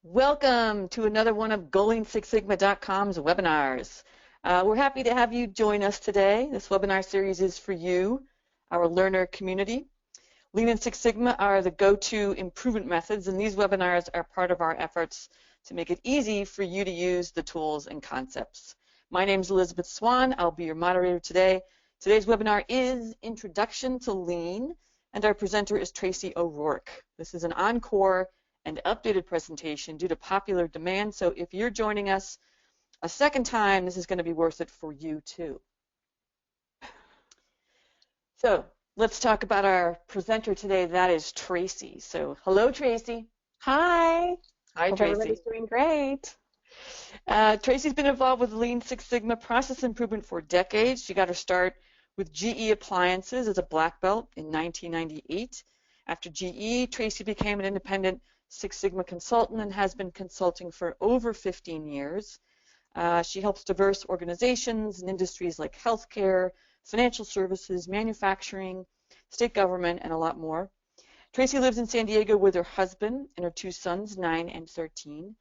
Welcome to another one of GoingSixSigma.com's webinars. We're happy to have you join us today. This webinar series is for you, our learner community. Lean and Six Sigma are the go-to improvement methods, and these webinars are part of our efforts to make it easy for you to use the tools and concepts. My name is Elizabeth Swan. I'll be your moderator today. Today's webinar is Introduction to Lean, and our presenter is Tracy O'Rourke. This is an encore and updated presentation due to popular demand, so if you're joining us a second time, this is going to be worth it for you too. So let's talk about our presenter today. That is Tracy. So hello, Tracy. Hi. Hi, Hope Tracy. everybody's doing great. Tracy's been involved with Lean Six Sigma process improvement for decades. She got her start with GE Appliances as a black belt in 1998. After GE, Tracy became an independent Six Sigma consultant and has been consulting for over 15 years. She helps diverse organizations in industries like healthcare, financial services, manufacturing, state government, and a lot more. Tracy lives in San Diego with her husband and her two sons, 9 and 13.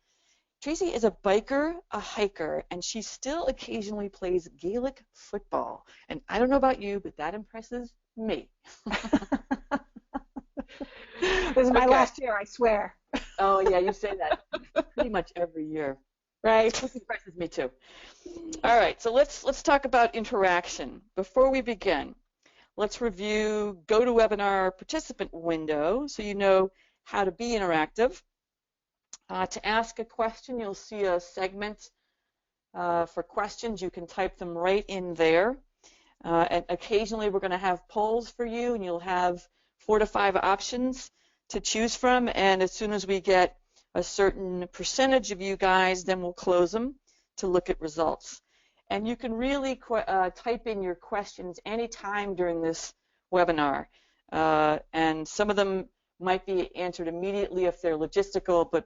Tracy is a biker, a hiker, and she still occasionally plays Gaelic football. And I don't know about you, but that impresses me. This is my last year, I swear. Oh, yeah, you say that pretty much every year. Right. This impresses me too. All right, so let's talk about interaction. Before we begin, let's review GoToWebinar participant window so you know how to be interactive. To ask a question, you'll see a segment for questions. You can type them right in there. And occasionally we're going to have polls for you, and you'll have 4 to 5 options to choose from, and as soon as we get a certain percentage of you guys, then we'll close them to look at results. And you can really type in your questions anytime during this webinar, and some of them might be answered immediately if they're logistical, but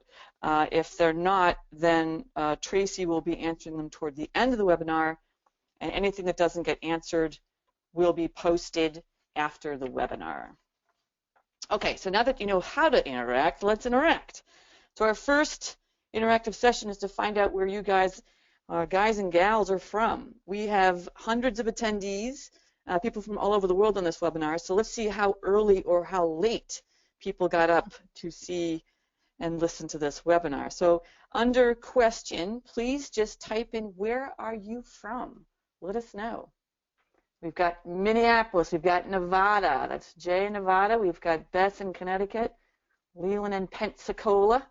if they're not, then Tracy will be answering them toward the end of the webinar, and anything that doesn't get answered will be posted after the webinar. Okay, so now that you know how to interact, let's interact. So our first interactive session is to find out where you guys and gals are from. We have hundreds of attendees, people from all over the world on this webinar, so let's see how early or how late people got up to see and listen to this webinar. So under question, please just type in, where are you from? Let us know. We've got Minneapolis, we've got Nevada, that's Jay in Nevada, we've got Beth in Connecticut, Leland in Pensacola,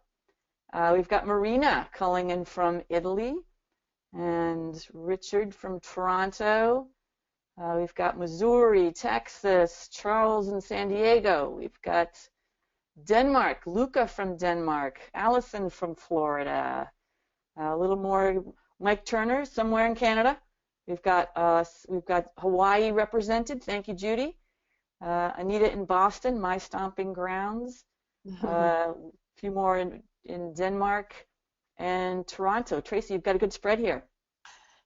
we've got Marina calling in from Italy, and Richard from Toronto, we've got Missouri, Texas, Charles in San Diego, we've got Denmark, Luca from Denmark, Allison from Florida, a little more Mike Turner somewhere in Canada. We've got Hawaii represented. Thank you, Judy. Anita in Boston, my stomping grounds. A few more in Denmark and Toronto. Tracy, you've got a good spread here.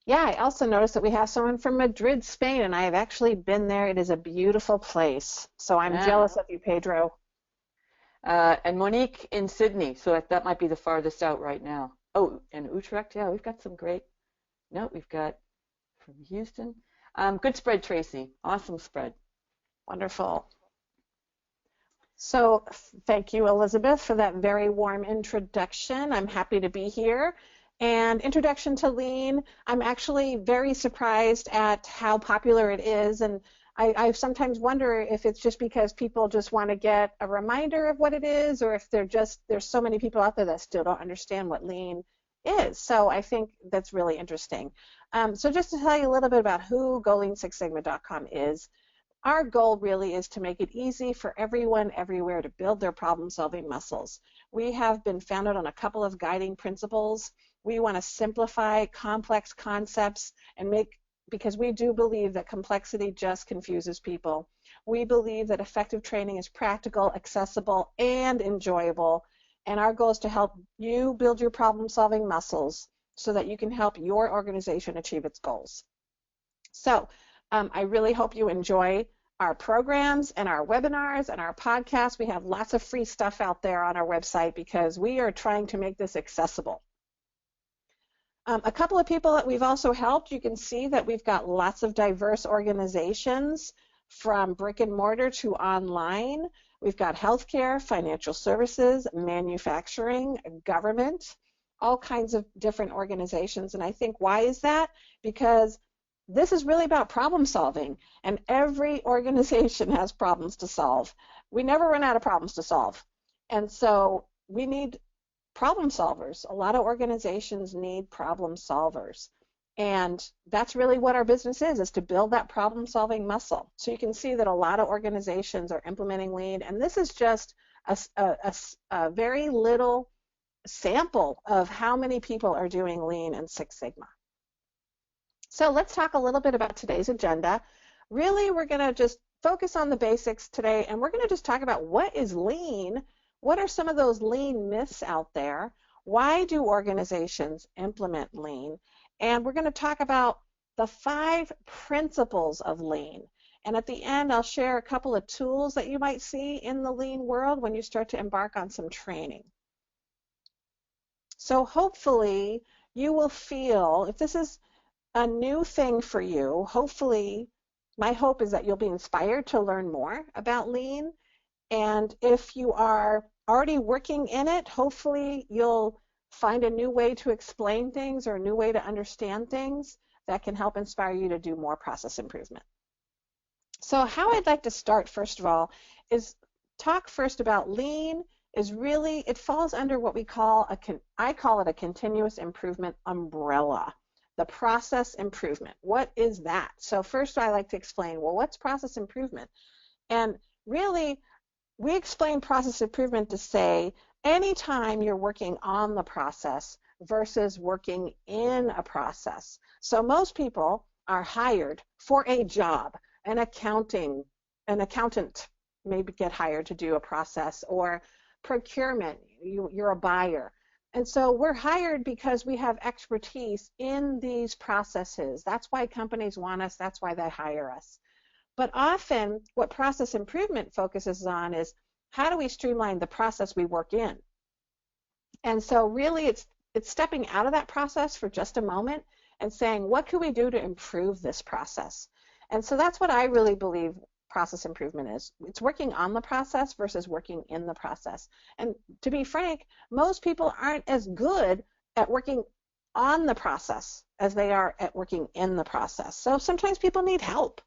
Yeah, I also noticed that we have someone from Madrid, Spain, and I have actually been there. It is a beautiful place. So I'm jealous of you, Pedro. And Monique in Sydney. So that might be the farthest out right now. Oh, and Utrecht. Yeah, we've got some great. No, we've got from Houston. Good spread, Tracy. Awesome spread. Wonderful. So thank you, Elizabeth, for that very warm introduction. I'm happy to be here. And Introduction to Lean, I'm actually very surprised at how popular it is. And I sometimes wonder if it's just because people just want to get a reminder of what it is, or if there's so many people out there that still don't understand what Lean is. So I think that's really interesting. So just to tell you a little bit about who GoLean6Sigma.com is, our goal really is to make it easy for everyone everywhere to build their problem-solving muscles. We have been founded on a couple of guiding principles. We want to simplify complex concepts and because we do believe that complexity just confuses people. We believe that effective training is practical, accessible, and enjoyable. And our goal is to help you build your problem-solving muscles so that you can help your organization achieve its goals. So I really hope you enjoy our programs and our webinars and our podcasts. We have lots of free stuff out there on our website because we are trying to make this accessible. A couple of people that we've also helped, you can see that we've got lots of diverse organizations from brick and mortar to online. We've got healthcare, financial services, manufacturing, government, all kinds of different organizations. And I think, why is that? Because this is really about problem solving, and every organization has problems to solve. We never run out of problems to solve. And so we need problem solvers. A lot of organizations need problem solvers. And that's really what our business is to build that problem solving muscle. So you can see that a lot of organizations are implementing Lean, and this is just a very little sample of how many people are doing Lean and Six Sigma. So let's talk a little bit about today's agenda. Really, we're going to just focus on the basics today, and we're going to just talk about what is Lean. What are some of those Lean myths out there? Why do organizations implement Lean? And we're going to talk about the 5 principles of Lean. And at the end, I'll share a couple of tools that you might see in the Lean world when you start to embark on some training. So hopefully you will feel, if this is a new thing for you, hopefully my hope is that you'll be inspired to learn more about Lean. And if you are already working in it, hopefully you'll find a new way to explain things or a new way to understand things that can help inspire you to do more process improvement. So how I'd like to start, first of all, is talk first about Lean. Is really, it falls under what we call I call it a continuous improvement umbrella. The process improvement. What is that? So first I like to explain, well, what's process improvement? And really, we explain process improvement to say anytime you're working on the process versus working in a process. So most people are hired for a job. An accountant maybe get hired to do a process, or procurement, you're a buyer. And so we're hired because we have expertise in these processes. That's why companies want us. That's why they hire us. But often what process improvement focuses on is how do we streamline the process we work in? And so really it's stepping out of that process for just a moment and saying, what can we do to improve this process? And so that's what I really believe process improvement is. It's working on the process versus working in the process. And to be frank, most people aren't as good at working on the process as they are at working in the process. So sometimes people need help.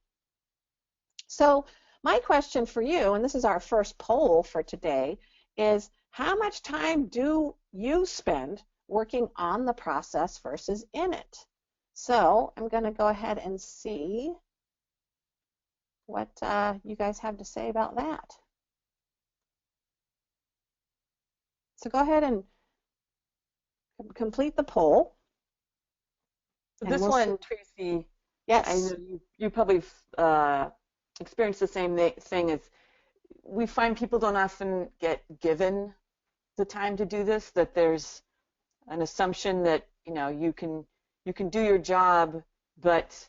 So my question for you, and this is our first poll for today, is how much time do you spend working on the process versus in it? So I'm going to go ahead and see what you guys have to say about that. So go ahead and complete the poll. This one, Tracy, yes, I know you probably experienced the same thing. As we find people don't often get given the time to do this, that there's an assumption that you can do your job, but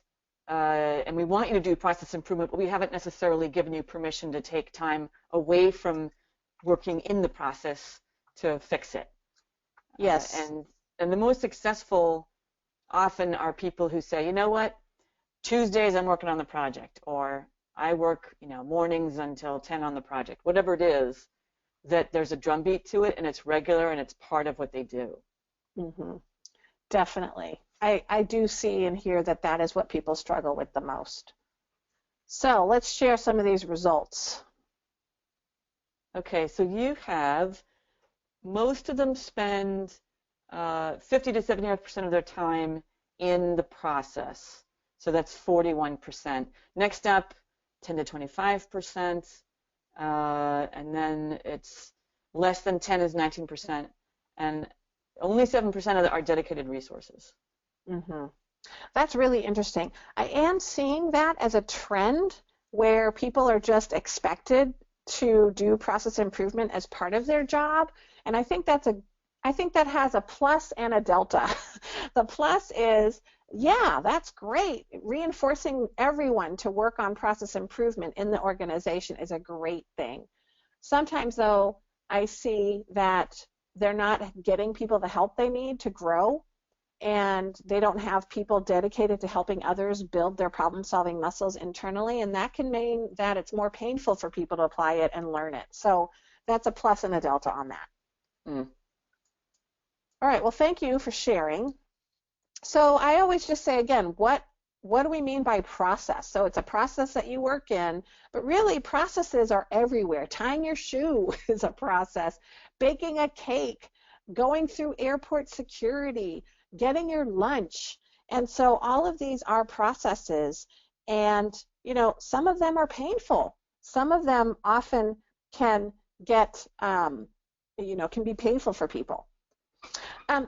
and we want you to do process improvement, but we haven't necessarily given you permission to take time away from working in the process to fix it. Yes. And the most successful often are people who say, you know what, Tuesdays I'm working on the project, or I work mornings until 10 on the project, whatever it is, that there's a drumbeat to it and it's regular and it's part of what they do. Mm-hmm. Definitely. I do see and hear that is what people struggle with the most. So let's share some of these results. Okay, so you have, most of them spend 50 to 75% of their time in the process. So that's 41%. Next up, 10 to 25%, and then it's less than 10 is 19%, and only 7% are dedicated resources. Mm-hmm. That's really interesting. I am seeing that as a trend where people are just expected to do process improvement as part of their job, and I think that has a plus and a delta. The plus is Yeah, that's great. Reinforcing everyone to work on process improvement in the organization is a great thing. Sometimes, though, I see that they're not getting people the help they need to grow, and they don't have people dedicated to helping others build their problem-solving muscles internally, and that can mean that it's more painful for people to apply it and learn it. So that's a plus and a delta on that. Mm. All right, well, thank you for sharing. So I always just say again, what do we mean by process? So it's a process that you work in, but really processes are everywhere. Tying your shoe is a process. Baking a cake, going through airport security, getting your lunch. And so all of these are processes, and some of them are painful. Some of them often can get can be painful for people.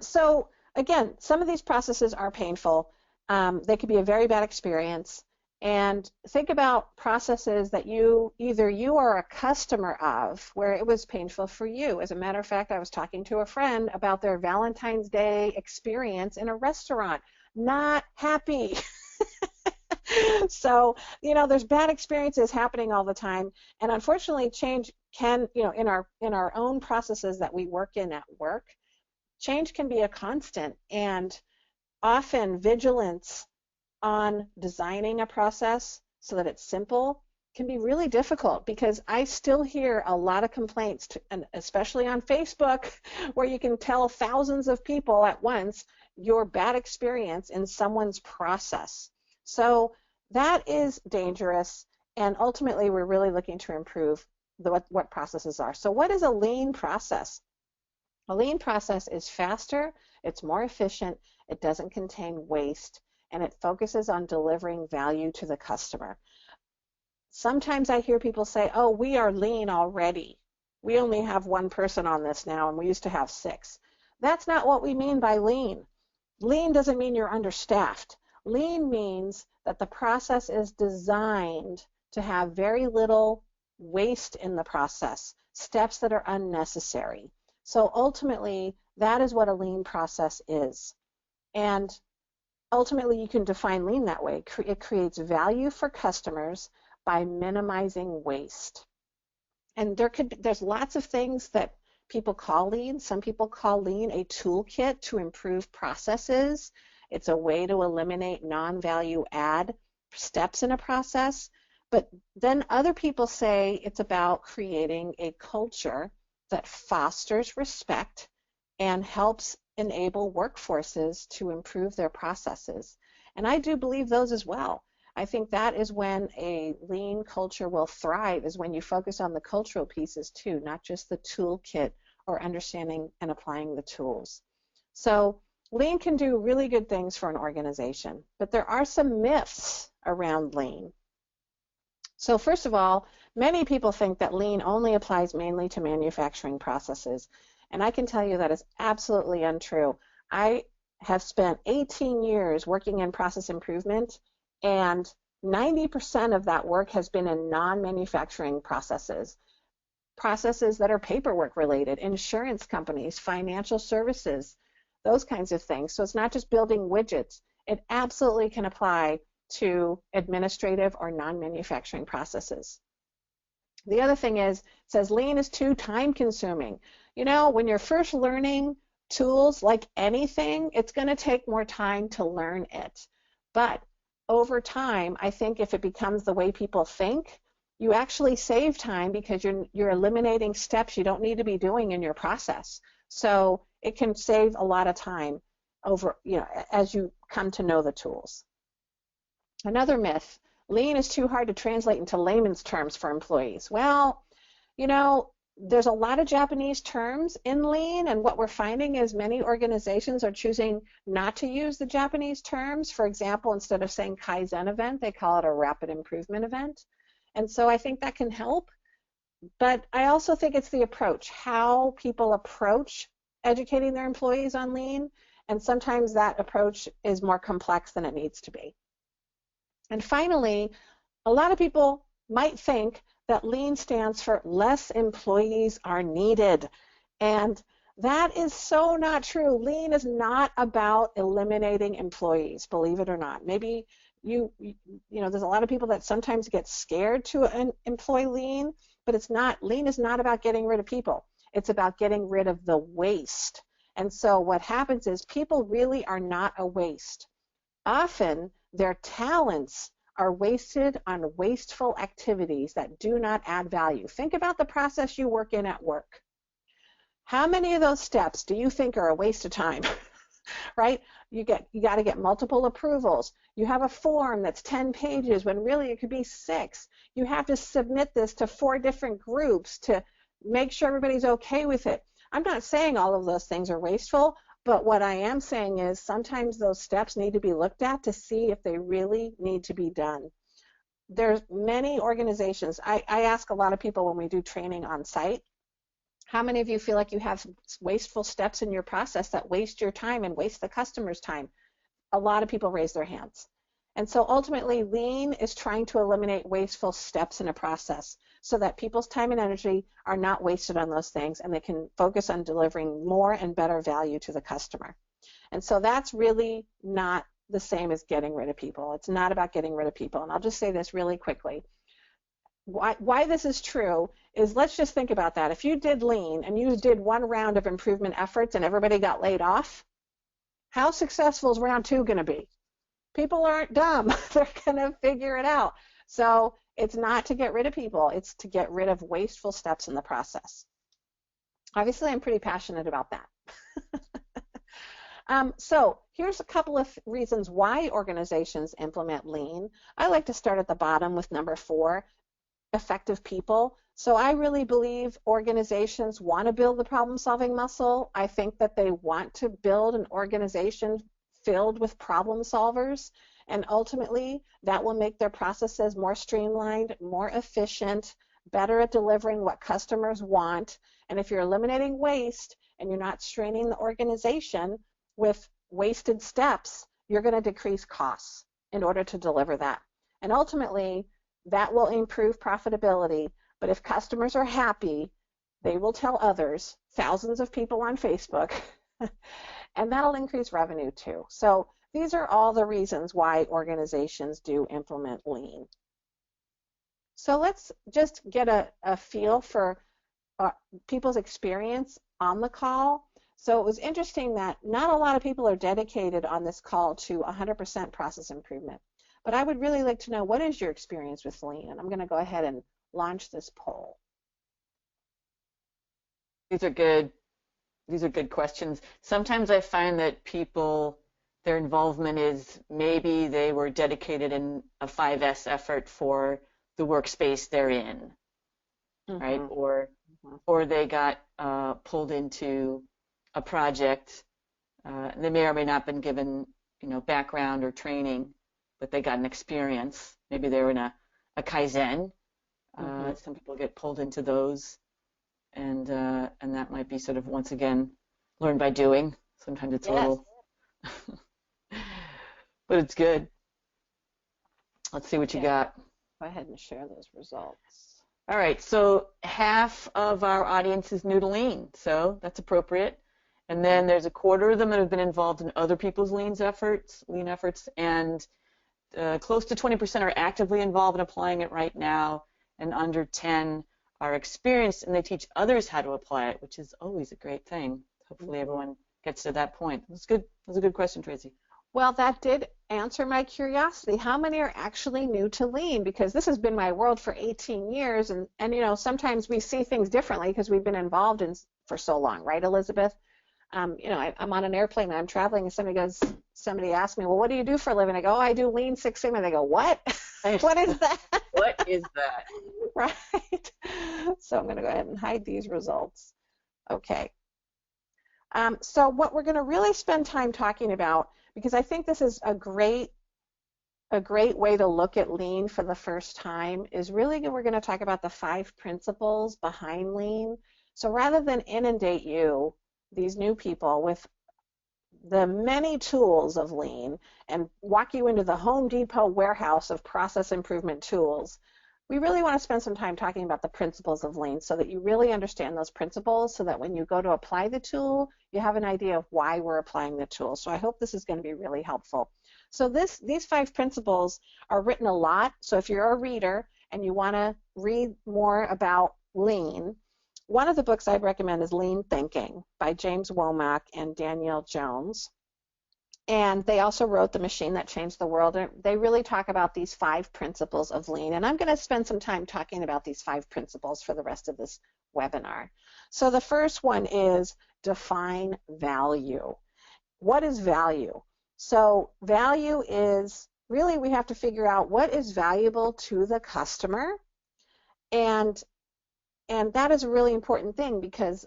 So again, some of these processes are painful. They could be a very bad experience. And think about processes that either you are a customer of, where it was painful for you. As a matter of fact, I was talking to a friend about their Valentine's Day experience in a restaurant. Not happy. So, there's bad experiences happening all the time. And unfortunately, change can, in our own processes that we work in at work, change can be a constant, and often vigilance on designing a process so that it's simple can be really difficult, because I still hear a lot of complaints, and especially on Facebook, where you can tell thousands of people at once your bad experience in someone's process. So that is dangerous, and ultimately we're really looking to improve what processes are. So what is a lean process? A lean process is faster, it's more efficient, it doesn't contain waste, and it focuses on delivering value to the customer. Sometimes I hear people say, oh, we are lean already. We only have one person on this now, and we used to have 6. That's not what we mean by lean. Lean doesn't mean you're understaffed. Lean means that the process is designed to have very little waste in the process, steps that are unnecessary. So ultimately, that is what a lean process is. And ultimately, you can define lean that way. It creates value for customers by minimizing waste. And there's lots of things that people call lean. Some people call lean a toolkit to improve processes. It's a way to eliminate non-value add steps in a process. But then other people say it's about creating a culture that fosters respect and helps enable workforces to improve their processes. And I do believe those as well. I think that is when a lean culture will thrive, is when you focus on the cultural pieces too, not just the toolkit or understanding and applying the tools. So lean can do really good things for an organization, but there are some myths around lean. So first of all, many people think that lean only applies mainly to manufacturing processes, and I can tell you that is absolutely untrue. I have spent 18 years working in process improvement, and 90% of that work has been in non-manufacturing processes that are paperwork related, insurance companies, financial services, those kinds of things. So it's not just building widgets. It absolutely can apply to administrative or non-manufacturing processes. The other thing is, it says lean is too time consuming. When you're first learning tools, like anything, it's going to take more time to learn it. But over time, I think if it becomes the way people think, you actually save time, because you're eliminating steps you don't need to be doing in your process. So it can save a lot of time as you come to know the tools. Another myth, lean is too hard to translate into layman's terms for employees. Well, there's a lot of Japanese terms in lean, and what we're finding is many organizations are choosing not to use the Japanese terms. For example, instead of saying Kaizen event, they call it a rapid improvement event. And so I think that can help. But I also think it's the approach, how people approach educating their employees on lean, and sometimes that approach is more complex than it needs to be. And finally, a lot of people might think that lean stands for less employees are needed. And That is so not true. Lean is not about eliminating employees, believe it or not. Maybe there's a lot of people that sometimes get scared to employ lean, but it's not. Lean is not about getting rid of people. It's about getting rid of the waste. And so what happens is people really are not a waste. Often their talents are wasted on wasteful activities that do not add value. Think about the process you work in at work. How many of those steps do you think are a waste of time? Right? You got to get multiple approvals. You have a form that's 10 pages when really it could be 6. You have to submit this to 4 different groups to make sure everybody's okay with it. I'm not saying all of those things are wasteful, but what I am saying is sometimes those steps need to be looked at to see if they really need to be done. There's many organizations. I ask a lot of people when we do training on site, how many of you feel like you have wasteful steps in your process that waste your time and waste the customer's time? A lot of people raise their hands. And so ultimately, lean is trying to eliminate wasteful steps in a process so that people's time and energy are not wasted on those things and they can focus on delivering more and better value to the customer. And so that's really not the same as getting rid of people. It's not about getting rid of people. And I'll just say this really quickly. Why this is true is, let's just think about that. If you did lean and you did 1 round of improvement efforts and everybody got laid off, how successful is round 2 going to be? People aren't dumb. They're going to figure it out. So it's not to get rid of people. It's to get rid of wasteful steps in the process. Obviously, I'm pretty passionate about that. So here's a couple of reasons why organizations implement lean. I like to start at the bottom with number 4. Effective people. So I really believe organizations want to build the problem-solving muscle. I think that they want to build an organization filled with problem solvers, and ultimately that will make their processes more streamlined, more efficient, better at delivering what customers want. And if you're eliminating waste and you're not straining the organization with wasted steps, you're going to decrease costs in order to deliver that. And ultimately, that will improve profitability, but if customers are happy, they will tell others, thousands of people on Facebook, and that'll increase revenue too. So these are all the reasons why organizations do implement lean. So let's just get a feel for people's experience on the call. So it was interesting that not a lot of people are dedicated on this call to 100% process improvement. But I would really like to know, what is your experience with lean? And I'm going to go ahead and launch this poll. These are good questions. Sometimes I find that people, their involvement is maybe they were dedicated in a 5S effort for the workspace they're in, right? Or they got pulled into a project. They may or may not have been given, background or training, but they got an experience. Maybe they were in a Kaizen. Some people get pulled into those, and that might be sort of, once again, learned by doing. Sometimes it's a little, but it's good. Let's see what you got. Go ahead and share those results. All right, so half of our audience is new to lean, so that's appropriate. And then there's a quarter of them that have been involved in other people's lean efforts, and close to 20% are actively involved in applying it right now, and under 10 are experienced, and they teach others how to apply it, which is always a great thing. Hopefully everyone gets to that point. That's good. That's a good question, Tracy. Well, that did answer my curiosity. How many are actually new to lean? Because this has been my world for 18 years, and sometimes we see things differently because we've been involved in for so long, right, Elizabeth? I'm on an airplane and I'm traveling, and somebody asks me, well, what do you do for a living? I go, I do Lean Six Sigma. They go, what? What is that? What is that? Right. So I'm going to go ahead and hide these results. Okay. So what we're going to really spend time talking about, because I think this is a great way to look at Lean for the first time, is really we're going to talk about the 5 principles behind Lean. So rather than inundate you, these new people, with the many tools of Lean and walk you into the Home Depot warehouse of process improvement tools, we really want to spend some time talking about the principles of Lean so that you really understand those principles so that when you go to apply the tool, you have an idea of why we're applying the tool. So I hope this is going to be really helpful. So these 5 principles are written a lot. So if you're a reader and you want to read more about Lean, one of the books I'd recommend is Lean Thinking by James Womack and Danielle Jones. And they also wrote The Machine That Changed the World. And they really talk about these 5 principles of Lean. And I'm going to spend some time talking about these 5 principles for the rest of this webinar. So the first one is define value. What is value? So value is really, we have to figure out what is valuable to the customer. And that is a really important thing because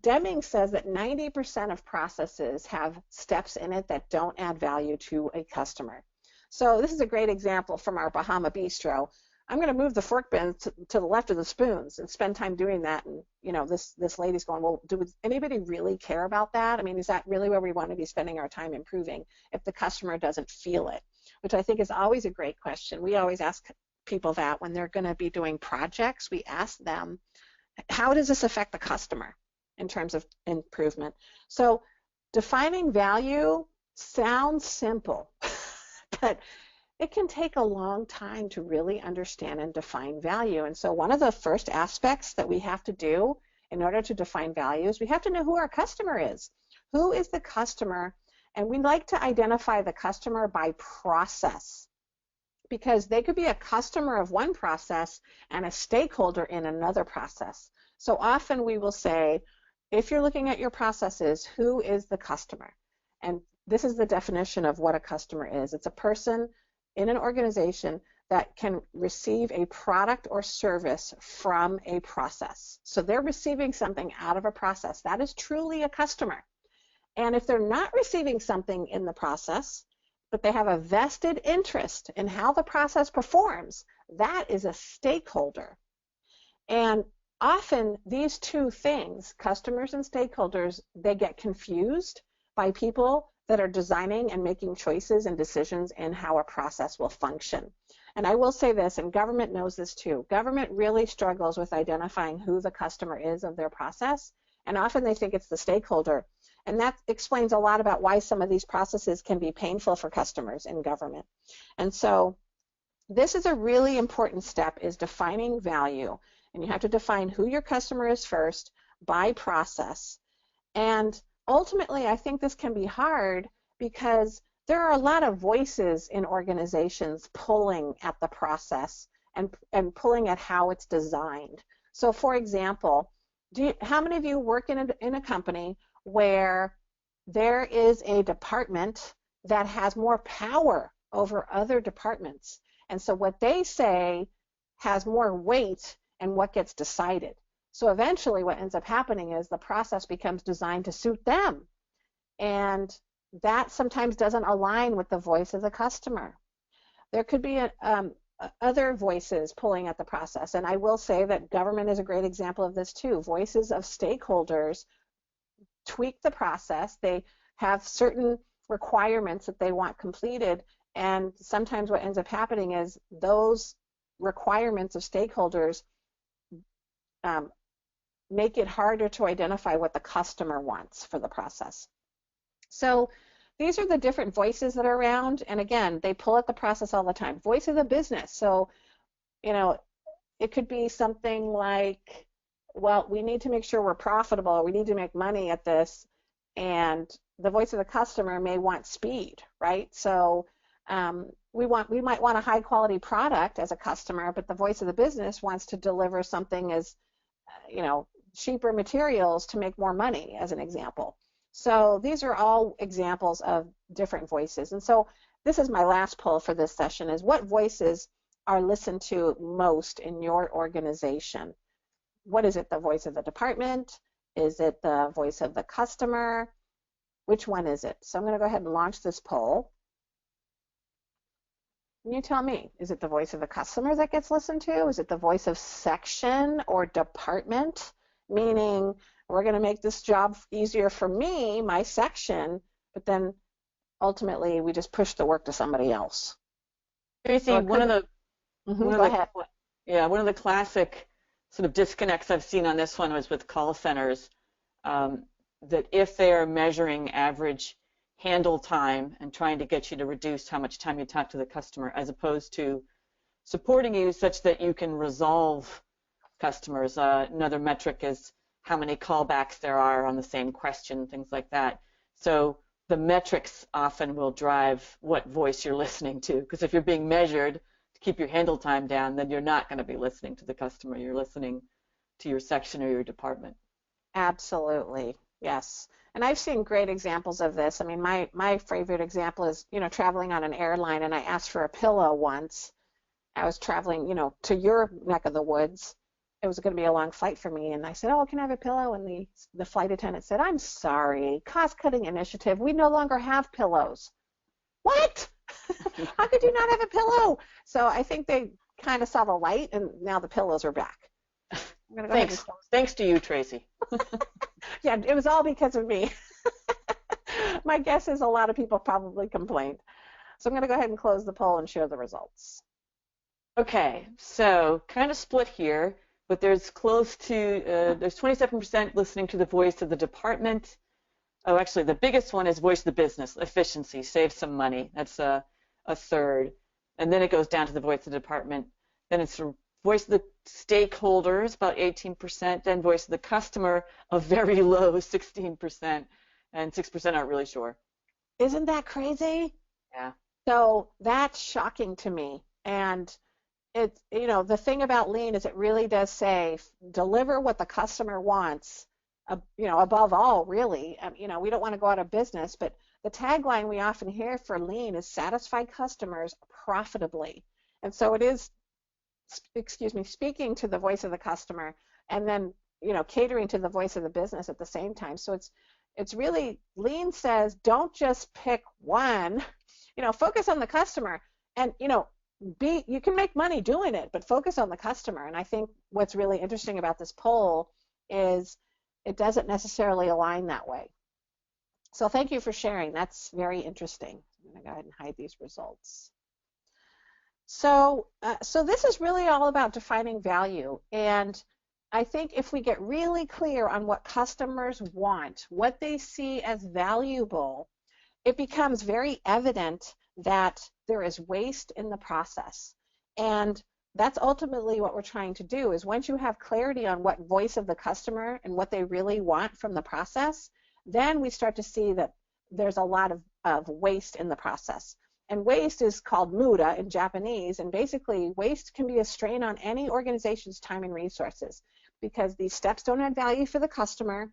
Deming says that 90% of processes have steps in it that don't add value to a customer. So this is a great example from our Bahama Bistro. I'm going to move the fork bins to the left of the spoons and spend time doing that. And this lady's going, well, does anybody really care about that? I mean, is that really where we want to be spending our time improving if the customer doesn't feel it? Which I think is always a great question. We always ask people that when they're going to be doing projects, we ask them, how does this affect the customer in terms of improvement? So defining value sounds simple, but it can take a long time to really understand and define value. And so one of the first aspects that we have to do in order to define value is we have to know who our customer is. Who is the customer? And we like to identify the customer by process, because they could be a customer of one process and a stakeholder in another process. So often we will say, if you're looking at your processes, who is the customer? And this is the definition of what a customer is. It's a person in an organization that can receive a product or service from a process. So they're receiving something out of a process. That is truly a customer. And if they're not receiving something in the process, but they have a vested interest in how the process performs, that is a stakeholder. And often these two things, customers and stakeholders, they get confused by people that are designing and making choices and decisions in how a process will function. And I will say this, and government knows this too, government really struggles with identifying who the customer is of their process, and often they think it's the stakeholder. And that explains a lot about why some of these processes can be painful for customers in government. And so this is a really important step, is defining value. And you have to define who your customer is first by process. And ultimately, I think this can be hard because there are a lot of voices in organizations pulling at the process and pulling at how it's designed. So for example, how many of you work in a company where there is a department that has more power over other departments? And so what they say has more weight in what gets decided. So eventually what ends up happening is the process becomes designed to suit them. And that sometimes doesn't align with the voice of the customer. There could be other voices pulling at the process. And I will say that government is a great example of this too. Voices of stakeholders tweak the process. They have certain requirements that they want completed. And sometimes what ends up happening is those requirements of stakeholders make it harder to identify what the customer wants for the process. So these are the different voices that are around. And again, they pull at the process all the time. Voice of the business. So, it could be something like, well, we need to make sure we're profitable. We need to make money at this. And the voice of the customer may want speed, right? So we might want a high quality product as a customer, but the voice of the business wants to deliver something as, cheaper materials to make more money, as an example. So these are all examples of different voices. And so this is my last poll for this session, is what voices are listened to most in your organization? What is it, the voice of the department? Is it the voice of the customer? Which one is it? So I'm going to go ahead and launch this poll. And you tell me, is it the voice of the customer that gets listened to? Is it the voice of section or department? Meaning, we're going to make this job easier for me, my section, but then ultimately we just push the work to somebody else. Tracy, one of the One of Go the ahead. yeah, one of the classic sort of disconnects I've seen on this one was with call centers, um, that if they are measuring average handle time and trying to get you to reduce how much time you talk to the customer, as opposed to supporting you such that you can resolve customers. Another metric is how many callbacks there are on the same question, things like that. So the metrics often will drive what voice you're listening to, because if you're being measured to keep your handle time down, then you're not going to be listening to the customer. You're listening to your section or your department. Absolutely. Yes. And I've seen great examples of this. I mean, my favorite example is, traveling on an airline, and I asked for a pillow once. I was traveling, to your neck of the woods. It was going to be a long flight for me, and I said, "Oh, can I have a pillow?" And the flight attendant said, "I'm sorry, cost-cutting initiative. We no longer have pillows." What? How could you not have a pillow? So I think they kind of saw the light, and now the pillows are back. I'm going to go ahead and Thanks. Thanks to you, Tracy. yeah, it was all because of me. My guess is a lot of people probably complained. So I'm going to go ahead and close the poll and share the results. Okay, so kind of split here, but there's close to, there's 27% listening to the voice of the department. Oh, actually, the biggest one is voice of the business, efficiency, save some money. That's a third. And then it goes down to the voice of the department. Then it's the voice of the stakeholders, about 18%. Then voice of the customer, a very low 16%. And 6% aren't really sure. Isn't that crazy? Yeah. So that's shocking to me. And it's, the thing about lean is it really does say deliver what the customer wants, above all, really. We don't want to go out of business, but the tagline we often hear for lean is satisfy customers profitably. And so it is, speaking to the voice of the customer and then, catering to the voice of the business at the same time. So it's really, lean says don't just pick one, focus on the customer and, you can make money doing it, but focus on the customer. And I think what's really interesting about this poll is it doesn't necessarily align that way. So thank you for sharing. That's very interesting. I'm going to go ahead and hide these results. So this is really all about defining value. And I think if we get really clear on what customers want, what they see as valuable, it becomes very evident that there is waste in the process. And that's ultimately what we're trying to do is once you have clarity on what voice of the customer and what they really want from the process, then we start to see that there's a lot of waste in the process. And waste is called muda in Japanese, and basically waste can be a strain on any organization's time and resources because these steps don't add value for the customer,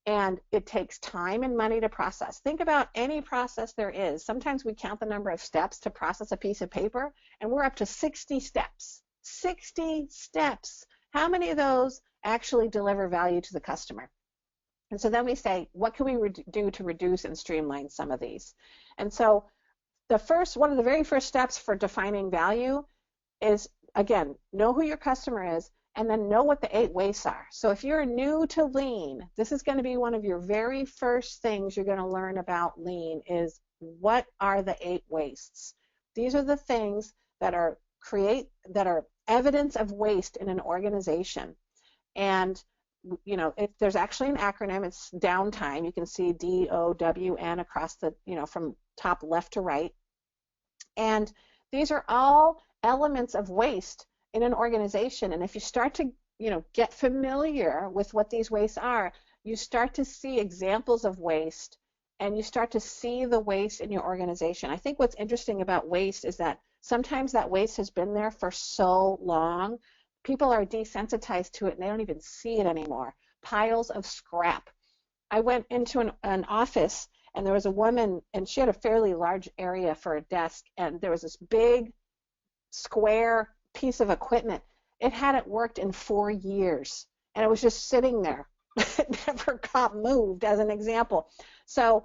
and it takes time and money to process. Think about any process there is. Sometimes we count the number of steps to process a piece of paper, and we're up to 60 steps. 60 steps. How many of those actually deliver value to the customer? And so then we say, what can we do to reduce and streamline some of these? And so one of the very first steps for defining value is, again, know who your customer is, and then know what the 8 wastes are. So if you're new to lean, this is going to be one of your very first things you're going to learn about lean is what are the 8 wastes. These are the things that are evidence of waste in an organization. And there's actually an acronym. It's downtime. You can see DOWN across the, from top left to right. And these are all elements of waste in an organization. And if you start to, get familiar with what these wastes are, you start to see examples of waste and you start to see the waste in your organization. I think what's interesting about waste is that sometimes that waste has been there for so long, people are desensitized to it and they don't even see it anymore. Piles of scrap. I went into an office and there was a woman and she had a fairly large area for a desk, and there was this big square piece of equipment. It hadn't worked in 4 years and it was just sitting there. It never got moved, as an example. So,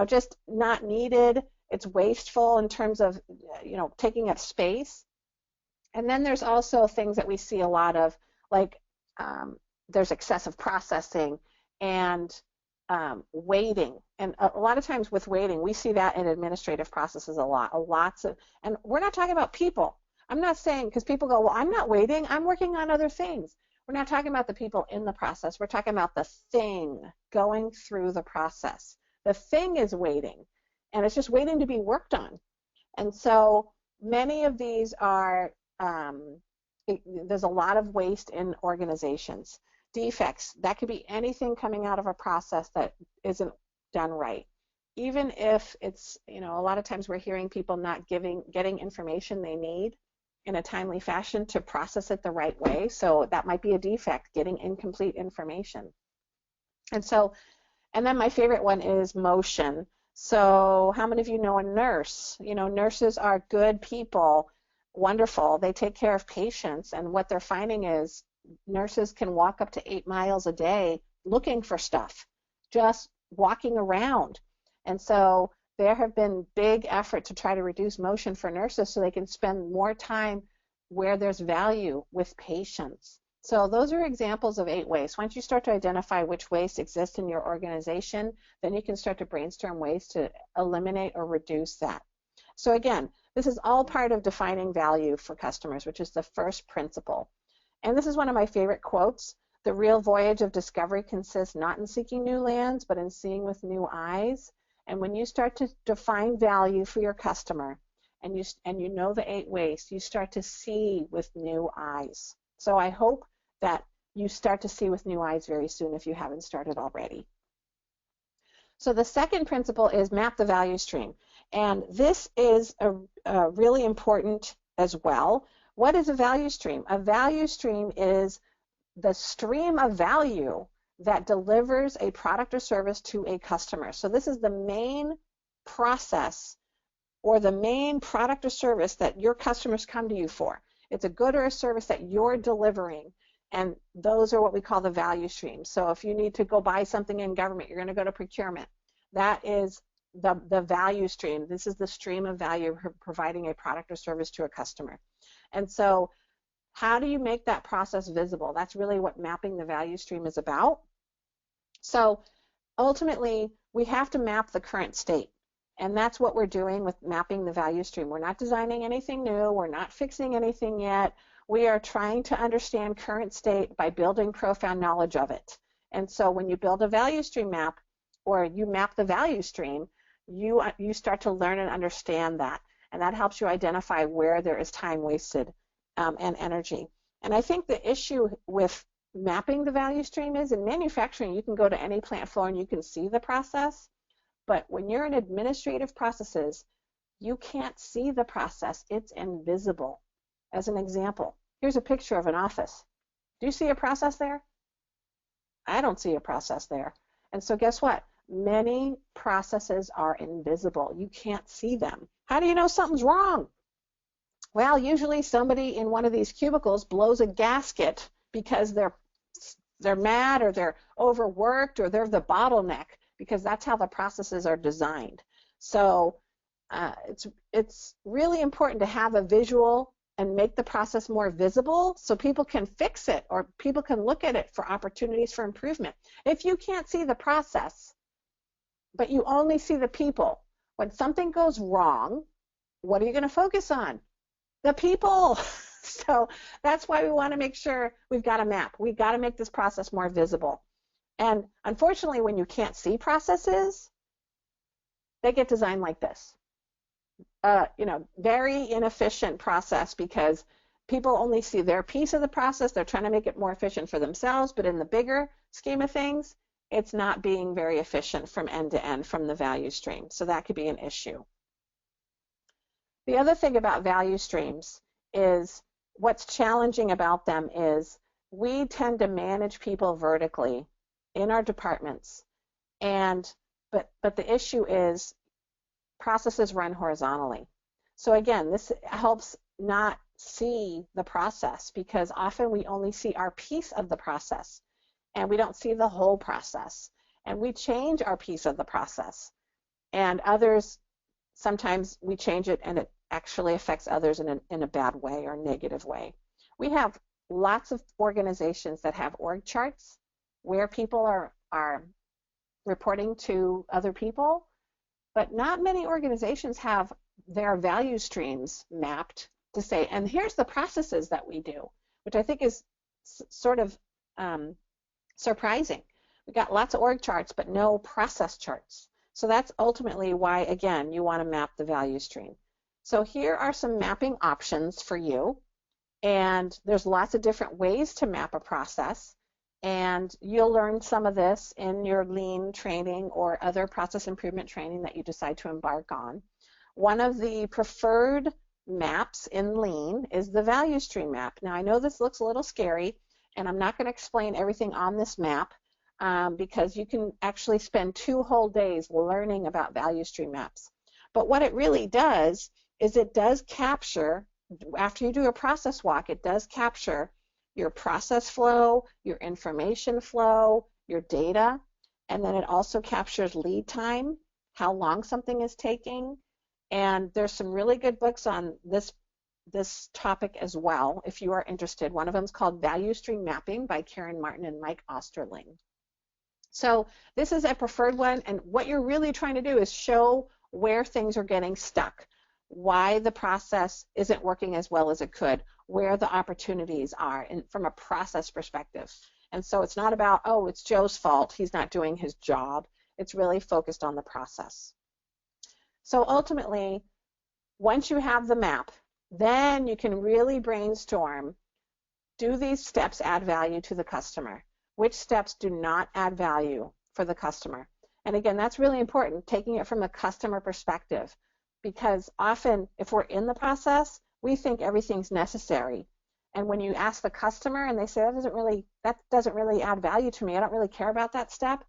just not needed. It's wasteful in terms of, taking up space. And then there's also things that we see a lot of, like there's excessive processing and waiting. And a lot of times with waiting, we see that in administrative processes a lot. And we're not talking about people. I'm not saying, because people go, well, I'm not waiting, I'm working on other things. We're not talking about the people in the process. We're talking about the thing going through the process. The thing is waiting, and it's just waiting to be worked on. And so many of these are, there's a lot of waste in organizations. Defects, that could be anything coming out of a process that isn't done right. Even if it's, a lot of times we're hearing people not getting information they need in a timely fashion to process it the right way. So that might be a defect, getting incomplete information. And then my favorite one is motion. So how many of you know a nurse? Nurses are good people, wonderful. They take care of patients, and what they're finding is nurses can walk up to 8 miles a day looking for stuff, just walking around. And so there have been big efforts to try to reduce motion for nurses so they can spend more time where there's value with patients. So those are examples of 8 waste. Once you start to identify which waste exists in your organization, then you can start to brainstorm ways to eliminate or reduce that. So again, this is all part of defining value for customers, which is the first principle. And this is one of my favorite quotes. The real voyage of discovery consists not in seeking new lands, but in seeing with new eyes. And when you start to define value for your customer, and you know the 8 ways, you start to see with new eyes. So I hope that you start to see with new eyes very soon if you haven't started already. So the second principle is map the value stream. And this is a really important as well. What is a value stream? A value stream is the stream of value that delivers a product or service to a customer. So this is the main process or the main product or service that your customers come to you for. It's a good or a service that you're delivering, and those are what we call the value streams. So if you need to go buy something in government, you're going to go to procurement. That is the value stream. This is the stream of value providing a product or service to a customer. And so how do you make that process visible? That's really what mapping the value stream is about. So ultimately, we have to map the current state. And that's what we're doing with mapping the value stream. We're not designing anything new. We're not fixing anything yet. We are trying to understand current state by building profound knowledge of it. And so when you build a value stream map, or you map the value stream, you start to learn and understand that. And that helps you identify where there is time wasted and energy. And I think the issue with mapping the value stream is in manufacturing, you can go to any plant floor and you can see the process. But when you're in administrative processes, you can't see the process. It's invisible. As an example, here's a picture of an office. Do you see a process there? I don't see a process there. And so guess what? Many processes are invisible. You can't see them. How do you know something's wrong? Well, usually somebody in one of these cubicles blows a gasket because they're mad or they're overworked or they're the bottleneck, because that's how the processes are designed. So it's really important to have a visual and make the process more visible so people can fix it or people can look at it for opportunities for improvement. If you can't see the process, but you only see the people, when something goes wrong, what are you going to focus on? The people. So that's why we want to make sure we've got a map. We've got to make this process more visible. And unfortunately, when you can't see processes, they get designed like this. Very inefficient process because people only see their piece of the process. They're trying to make it more efficient for themselves, but in the bigger scheme of things, it's not being very efficient from end to end from the value stream. So that could be an issue. The other thing about value streams is what's challenging about them is we tend to manage people vertically in our departments, but the issue is processes run horizontally. So again, this helps not see the process because often we only see our piece of the process and we don't see the whole process, and we change our piece of the process, and others sometimes we change it and it actually affects others in a bad way or negative way. We have lots of organizations that have org charts where people are reporting to other people, but not many organizations have their value streams mapped to say, and here's the processes that we do, which I think is sort of surprising. We got lots of org charts, but no process charts. So that's ultimately why, again, you want to map the value stream. So here are some mapping options for you. And there's lots of different ways to map a process. And you'll learn some of this in your lean training or other process improvement training that you decide to embark on. One of the preferred maps in lean is the value stream map. Now, I know this looks a little scary, and I'm not going to explain everything on this map because you can actually spend 2 whole days learning about value stream maps. But what it really does is it does capture, after you do a process walk, it does capture your process flow, your information flow, your data, and then it also captures lead time, how long something is taking. And there's some really good books on this topic as well, if you are interested. One of them is called Value Stream Mapping by Karen Martin and Mike Osterling. So this is a preferred one, and what you're really trying to do is show where things are getting stuck, why the process isn't working as well as it could, where the opportunities are from a process perspective. And so it's not about, oh, it's Joe's fault, he's not doing his job. It's really focused on the process. So ultimately, once you have the map, then you can really brainstorm, do these steps add value to the customer? Which steps do not add value for the customer? And again, that's really important, taking it from the customer perspective, because often if we're in the process, we think everything's necessary. And when you ask the customer and they say, that doesn't really add value to me, I don't really care about that step,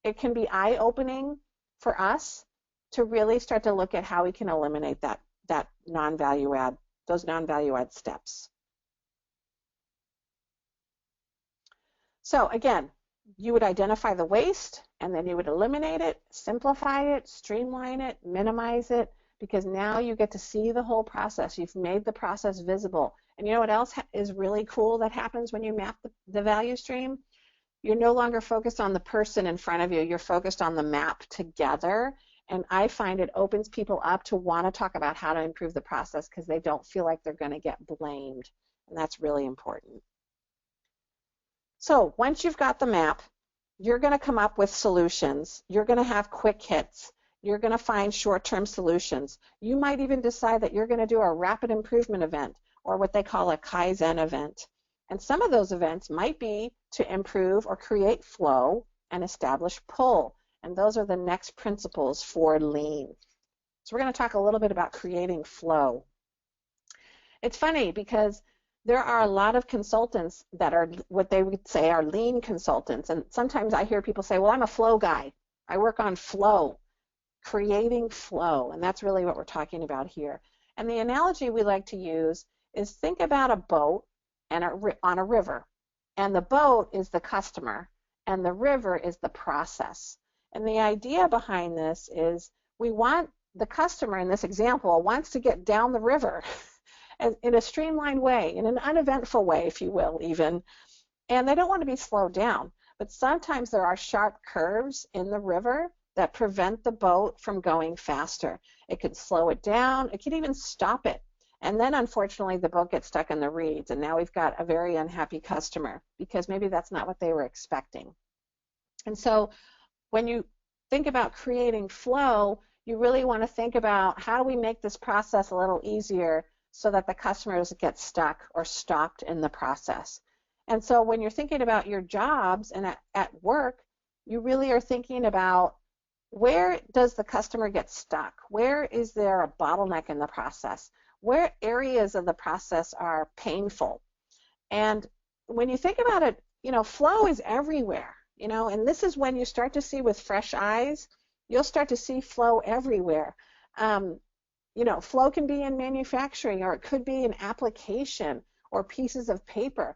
it can be eye-opening for us to really start to look at how we can eliminate that non-value add, those non-value add steps. So again, you would identify the waste, and then you would eliminate it, simplify it, streamline it, minimize it, because now you get to see the whole process. You've made the process visible. And you know what else is really cool that happens when you map the value stream? You're no longer focused on the person in front of you. You're focused on the map together. And I find it opens people up to want to talk about how to improve the process because they don't feel like they're going to get blamed. And that's really important. So once you've got the map, you're going to come up with solutions. You're going to have quick hits. You're going to find short-term solutions. You might even decide that you're going to do a rapid improvement event, or what they call a Kaizen event. And some of those events might be to improve or create flow and establish pull. And those are the next principles for lean. So we're going to talk a little bit about creating flow. It's funny because there are a lot of consultants that are what they would say are lean consultants. And sometimes I hear people say, well, I'm a flow guy. I work on flow, creating flow. And that's really what we're talking about here. And the analogy we like to use is think about a boat and on a river. And the boat is the customer, and the river is the process. And the idea behind this is we want the customer in this example wants to get down the river in a streamlined way, in an uneventful way, if you will, even. And they don't want to be slowed down. But sometimes there are sharp curves in the river that prevent the boat from going faster. It could slow it down. It could even stop it. And then, unfortunately, the boat gets stuck in the reeds. And now we've got a very unhappy customer because maybe that's not what they were expecting. And so when you think about creating flow, you really want to think about how do we make this process a little easier so that the customers get stuck or stopped in the process. And so when you're thinking about your jobs and at work, you really are thinking about where does the customer get stuck? Where is there a bottleneck in the process? Where areas of the process are painful? And when you think about it, flow is everywhere, and this is when you start to see with fresh eyes, you'll start to see flow everywhere. Flow can be in manufacturing, or it could be an application or pieces of paper.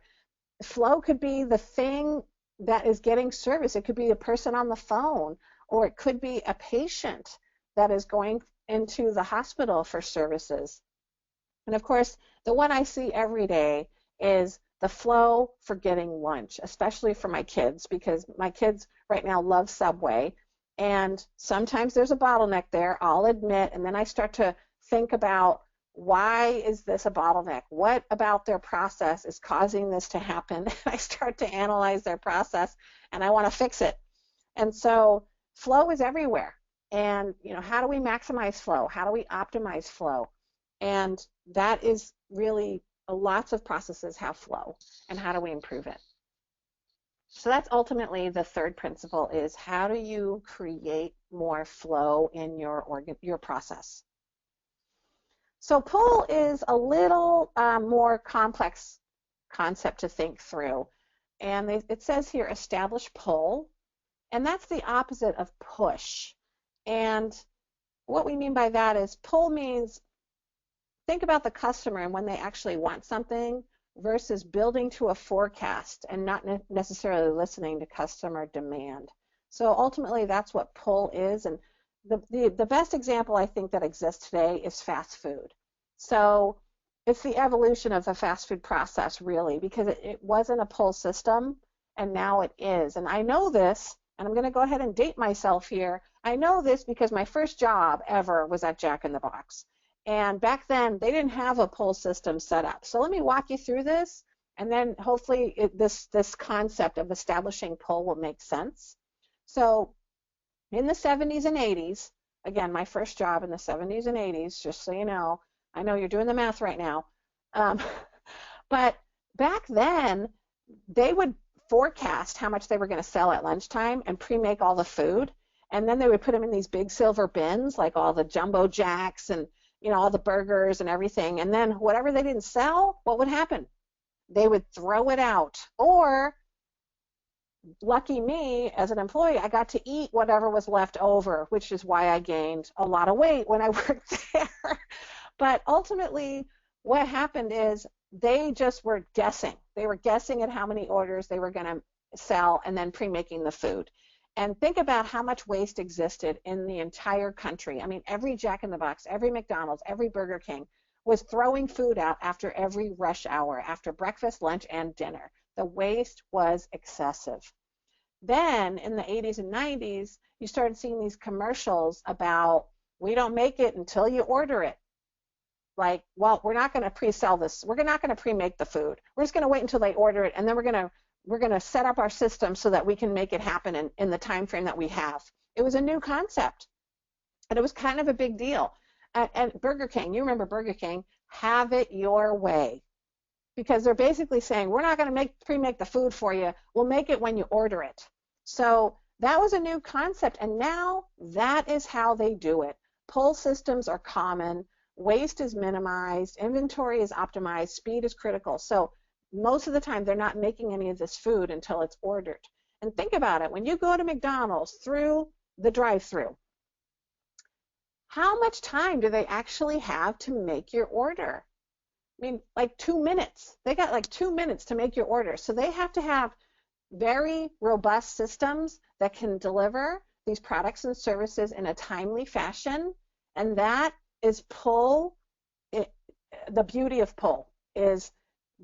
Flow could be the thing that is getting service. It could be a person on the phone, or it could be a patient that is going into the hospital for services. And of course, the one I see every day is the flow for getting lunch, especially for my kids, because my kids right now love Subway. And sometimes there's a bottleneck there, I'll admit, and then I start to think about why is this a bottleneck? What about their process is causing this to happen? I start to analyze their process and I want to fix it. And so flow is everywhere. And how do we maximize flow? How do we optimize flow? And that is really lots of processes have flow, and how do we improve it? So that's ultimately the third principle, is how do you create more flow in your process? So pull is a little more complex concept to think through. And it says here, establish pull, and that's the opposite of push. And what we mean by that is pull means, think about the customer and when they actually want something versus building to a forecast and not necessarily listening to customer demand. So ultimately that's what pull is. And the best example I think that exists today is fast food. So it's the evolution of the fast food process, really, because it wasn't a pull system and now it is. And I know this, and I'm going to go ahead and date myself here. I know this because my first job ever was at Jack in the Box. And back then, they didn't have a pull system set up. So let me walk you through this, and then hopefully this concept of establishing pull will make sense. So in the 70s and 80s, again, my first job in the 70s and 80s, just so you know, I know you're doing the math right now, but back then, they would forecast how much they were going to sell at lunchtime and pre-make all the food, and then they would put them in these big silver bins, like all the Jumbo Jacks and all the burgers and everything. And then whatever they didn't sell, what would happen? They would throw it out. Or, lucky me, as an employee, I got to eat whatever was left over, which is why I gained a lot of weight when I worked there. But ultimately, what happened is they just were guessing. They were guessing at how many orders they were going to sell and then pre-making the food. And think about how much waste existed in the entire country. I mean, every Jack in the Box, every McDonald's, every Burger King was throwing food out after every rush hour, after breakfast, lunch, and dinner. The waste was excessive. Then in the 80s and 90s, you started seeing these commercials about, we don't make it until you order it. Like, well, we're not going to pre-sell this. We're not going to pre-make the food. We're just going to wait until they order it, and then we're going to set up our system so that we can make it happen in the time frame that we have. It was a new concept, and it was kind of a big deal. And Burger King, you remember Burger King, have it your way, because they're basically saying, we're not going to pre-make the food for you. We'll make it when you order it. So that was a new concept, and now that is how they do it. Pull systems are common. Waste is minimized. Inventory is optimized. Speed is critical. So most of the time, they're not making any of this food until it's ordered. And think about it. When you go to McDonald's through the drive-thru, how much time do they actually have to make your order? I mean, like 2 minutes. They got like 2 minutes to make your order. So they have to have very robust systems that can deliver these products and services in a timely fashion. And that is pull. The beauty of pull is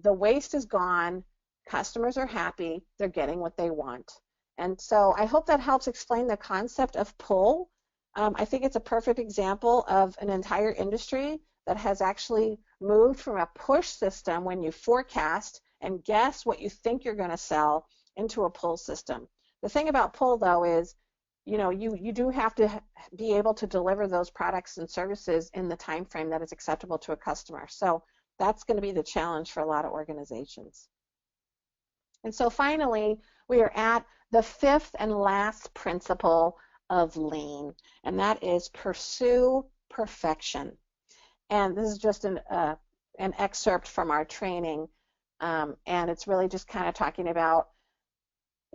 the waste is gone, customers are happy, they're getting what they want. And so I hope that helps explain the concept of pull. I think it's a perfect example of an entire industry that has actually moved from a push system when you forecast and guess what you think you're going to sell into a pull system. The thing about pull, though, is you do have to be able to deliver those products and services in the time frame that is acceptable to a customer. So that's going to be the challenge for a lot of organizations. And so finally, we are at the fifth and last principle of lean, and that is pursue perfection. And this is just an excerpt from our training, and it's really just kind of talking about,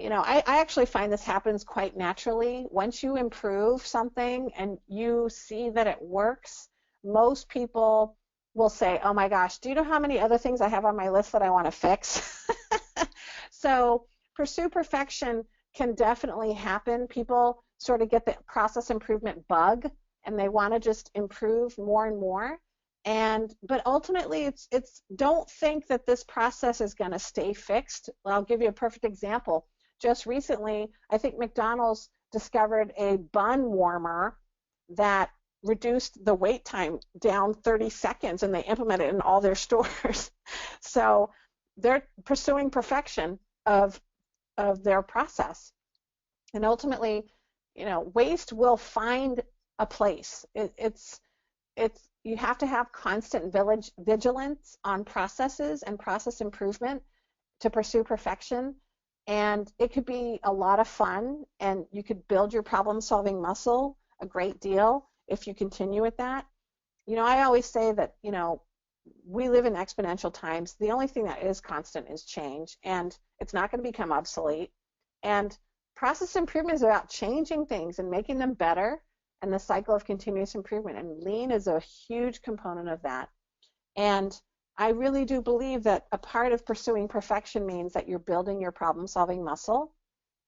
I actually find this happens quite naturally. Once you improve something and you see that it works, most people will say, oh my gosh, do you know how many other things I have on my list that I want to fix? So pursue perfection can definitely happen. People sort of get the process improvement bug, and they want to just improve more and more. But ultimately, it's don't think that this process is going to stay fixed. I'll give you a perfect example. Just recently, I think McDonald's discovered a bun warmer that reduced the wait time down 30 seconds, and they implement it in all their stores. So they're pursuing perfection of their process. And ultimately, waste will find a place. It's you have to have constant vigilance on processes and process improvement to pursue perfection. And it could be a lot of fun, and you could build your problem-solving muscle a great deal if you continue with that. I always say that, we live in exponential times. The only thing that is constant is change, and it's not going to become obsolete. And process improvement is about changing things and making them better, and the cycle of continuous improvement. And lean is a huge component of that. And I really do believe that a part of pursuing perfection means that you're building your problem-solving muscle,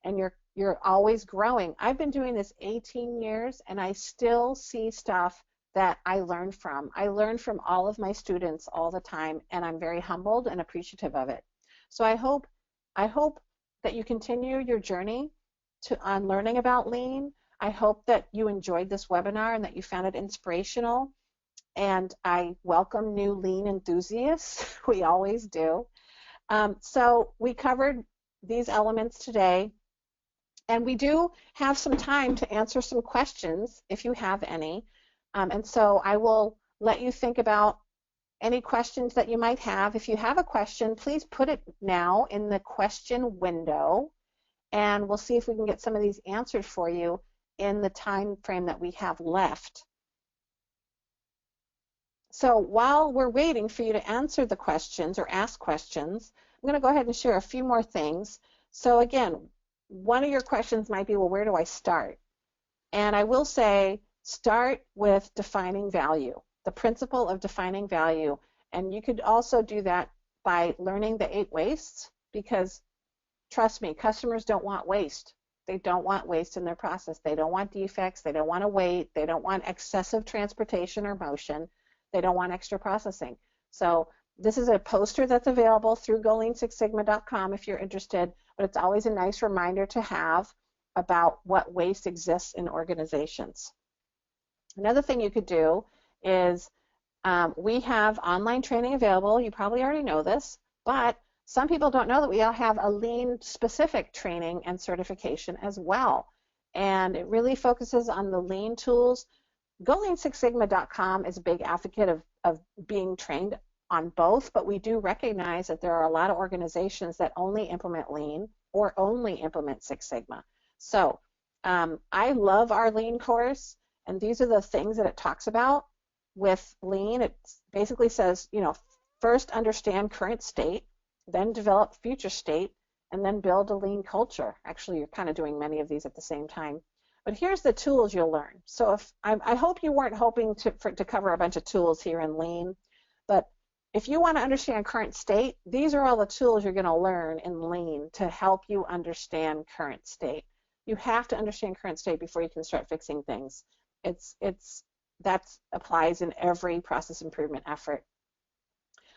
and you're always growing. I've been doing this 18 years, and I still see stuff that I learn from. I learn from all of my students all the time, and I'm very humbled and appreciative of it. So I hope that you continue your journey on learning about lean. I hope that you enjoyed this webinar and that you found it inspirational. And I welcome new lean enthusiasts. We always do. So we covered these elements today, and we do have some time to answer some questions if you have any. And so I will let you think about any questions that you might have. If you have a question, please put it now in the question window, and we'll see if we can get some of these answered for you in the time frame that we have left. So while we're waiting for you to answer the questions or ask questions, I'm going to go ahead and share a few more things. So again, one of your questions might be, well, where do I start? And I will say, start with defining value, the principle of defining value. And you could also do that by learning the 8 wastes, because trust me, customers don't want waste. They don't want waste in their process. They don't want defects. They don't want to wait. They don't want excessive transportation or motion. They don't want extra processing. So this is a poster that's available through golean6sigma.com if you're interested, but it's always a nice reminder to have about what waste exists in organizations. Another thing you could do is we have online training available. You probably already know this, but some people don't know that we all have a lean specific training and certification as well. And it really focuses on the lean tools. GoLean6sigma.com is a big advocate of being trained on both, but we do recognize that there are a lot of organizations that only implement lean or only implement Six Sigma. So I love our lean course, and these are the things that it talks about with lean. It basically says, first understand current state, then develop future state, and then build a lean culture. Actually, you're kind of doing many of these at the same time. But here's the tools you'll learn. So I hope you weren't hoping to cover a bunch of tools here in lean, but if you want to understand current state, these are all the tools you're going to learn in lean to help you understand current state. You have to understand current state before you can start fixing things. That applies in every process improvement effort.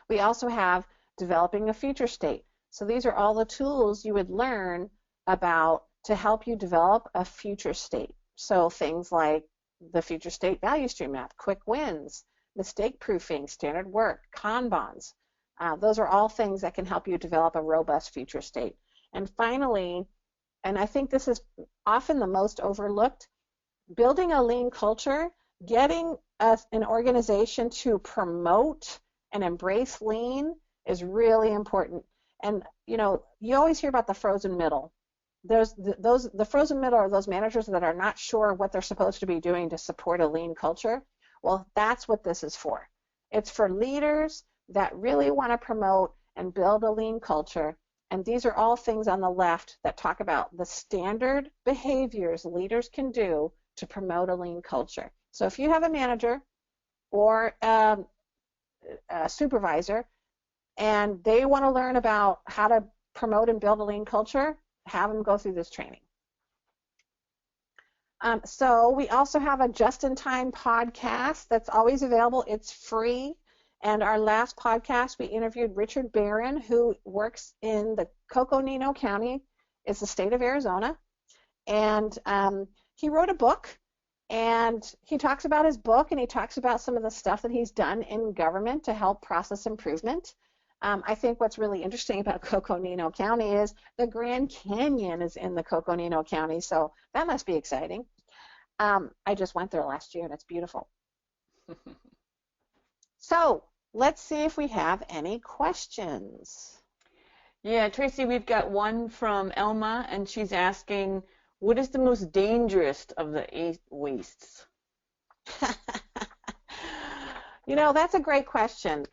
We also have developing a future state. So these are all the tools you would learn about to help you develop a future state. So things like the future state value stream map, quick wins, mistake proofing, standard work, Kanbans. Those are all things that can help you develop a robust future state. And finally, and I think this is often the most overlooked, building a lean culture, getting an organization to promote and embrace lean is really important. And you always hear about the frozen middle. The frozen middle are those managers that are not sure what they're supposed to be doing to support a lean culture. Well, that's what this is for. It's for leaders that really want to promote and build a lean culture. And these are all things on the left that talk about the standard behaviors leaders can do to promote a lean culture. So if you have a manager or a supervisor and they want to learn about how to promote and build a lean culture, have them go through this training. So we also have a just-in-time podcast that's always available. It's free. And our last podcast, we interviewed Richard Barron, who works in the Coconino County. It's the state of Arizona. And he wrote a book, And he talks about his book, and he talks about some of the stuff that he's done in government to help process improvement. I think what's really interesting about Coconino County is the Grand Canyon is in the Coconino County, so that must be exciting. I just went there last year, and it's beautiful. So let's see if we have any questions. Yeah, Tracy, we've got one from Elma, and she's asking, what is the most dangerous of the 8 wastes? That's a great question.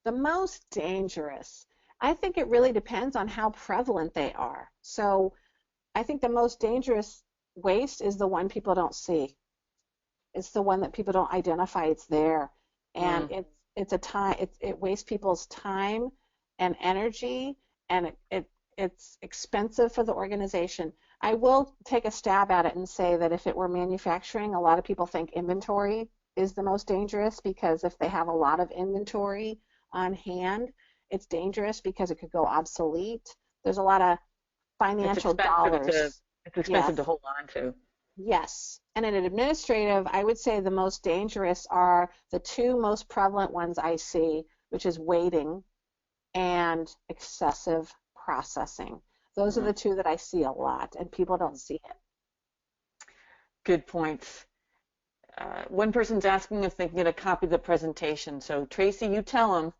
The most dangerous, I think it really depends on how prevalent they are. So I think the most dangerous waste is the one people don't see. It's the one that people don't identify it's there. And it wastes people's time and energy, and it's expensive for the organization. I will take a stab at it and say that if it were manufacturing, a lot of people think inventory is the most dangerous, because if they have a lot of inventory on hand, it's dangerous because it could go obsolete. There's a lot of financial dollars. It's expensive to hold on to. Yes. And in administrative, I would say the most dangerous are the 2 most prevalent ones I see, which is waiting and excessive processing. Those are the 2 that I see a lot, and people don't see it. Good points. One person's asking if they can get a copy of the presentation. So Tracy, you tell them.